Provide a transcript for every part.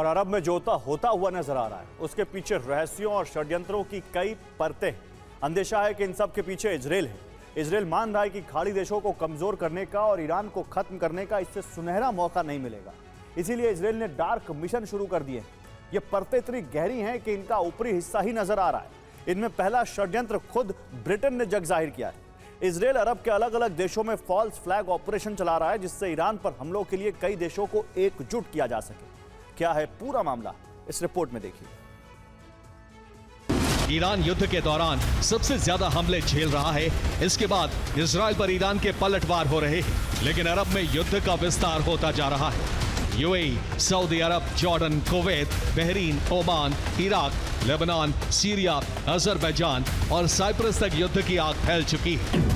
और अरब में जो होता हुआ नजर आ रहा है उसके पीछे रहस्यों और षड्यंत्रों की कई परतें। अंदेशा है कि इन सब के पीछे इजराइल है। इजराइल मान रहा है कि खाड़ी देशों को कमजोर करने का और ईरान को खत्म करने का इससे सुनहरा मौका नहीं मिलेगा। इसीलिए इजराइल ने डार्क मिशन शुरू कर दिए। ये परतें इतनी गहरी हैं कि इनका ऊपरी हिस्सा ही नजर आ रहा है। इनमें पहला षड्यंत्र खुद ब्रिटेन ने जग जाहिर किया है। इजराइल अरब के अलग अलग देशों में फॉल्स फ्लैग ऑपरेशन चला रहा है, जिससे ईरान पर हमलों के लिए कई देशों को एकजुट किया जा सके। क्या है पूरा मामला, इस रिपोर्ट में देखिए। ईरान युद्ध के दौरान सबसे ज्यादा हमले झेल रहा है। इसके बाद इजराइल पर ईरान के पलटवार हो रहे हैं, लेकिन अरब में युद्ध का विस्तार होता जा रहा है। UAE, Saudi Arab, Jordan, Kuwait, Bahrain, Oman, Iraq, Lebanon, Syria, Azerbaijan और साइप्रस तक युद्ध की आग फैल चुकी है।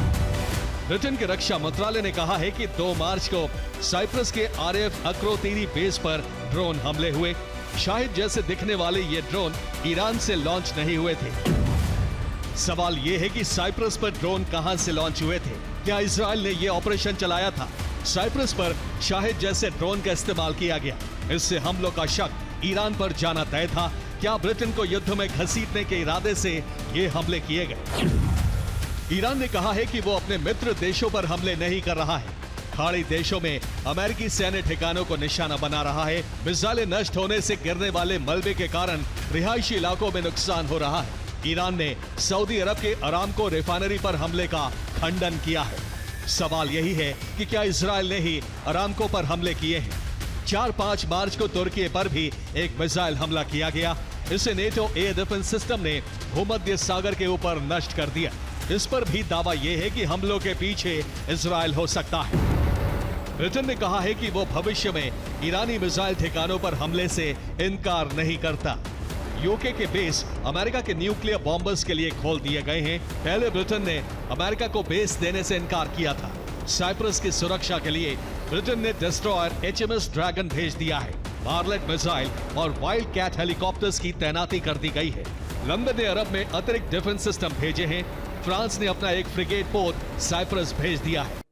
ब्रिटेन के रक्षा मंत्रालय ने कहा है कि 2 मार्च को साइप्रस के आरएफ अक्रोतीरी बेस पर ड्रोन हमले हुए। शाहिद जैसे दिखने वाले ये ड्रोन ईरान से लॉन्च नहीं हुए थे। सवाल ये है कि साइप्रस पर ड्रोन कहां से लॉन्च हुए थे? क्या इजराइल ने ये ऑपरेशन चलाया था? साइप्रस पर शाहिद जैसे ड्रोन का इस्तेमाल किया गया। इससे हमलों का शक ईरान पर जाना तय था। क्या ब्रिटेन को युद्ध में घसीटने के इरादे से ये हमले किए गए? ईरान ने कहा है कि वो अपने मित्र देशों पर हमले नहीं कर रहा है। खाड़ी देशों में अमेरिकी सैन्य ठिकानों को निशाना बना रहा है। मिसाइलें नष्ट होने से गिरने वाले मलबे के कारण रिहायशी इलाकों में नुकसान हो रहा है। ईरान ने सऊदी अरब के अरामको रिफाइनरी पर हमले का खंडन किया है। सवाल यही है कि क्या इजराइल ने ही अरामको पर हमले किए हैं? 4-5 मार्च को तुर्की पर भी एक मिसाइल हमला किया गया। इसे नेटो एयर डिफेंस सिस्टम ने भूमध्य सागर के ऊपर नष्ट कर दिया। इस पर भी दावा यह है कि हमलों के पीछे इजराइल हो सकता है। ब्रिटेन ने कहा है कि वो भविष्य में ईरानी मिसाइल ठिकानों पर हमले से इनकार नहीं करता। यूके के बेस अमेरिका के न्यूक्लियर बॉम्बर्स के लिए खोल दिए गए हैं। पहले ब्रिटेन ने अमेरिका को बेस देने से इनकार किया था। साइप्रस की सुरक्षा के लिए ब्रिटेन ने डिस्ट्रॉयर HMS ड्रैगन भेज दिया है। मार्लेट मिसाइल और वाइल्ड कैट हेलीकॉप्टर्स की तैनाती कर दी गई है। लंदन ने अरब में अतिरिक्त डिफेंस सिस्टम भेजे हैं। फ्रांस ने अपना एक फ्रिगेट पोत साइप्रस भेज दिया है।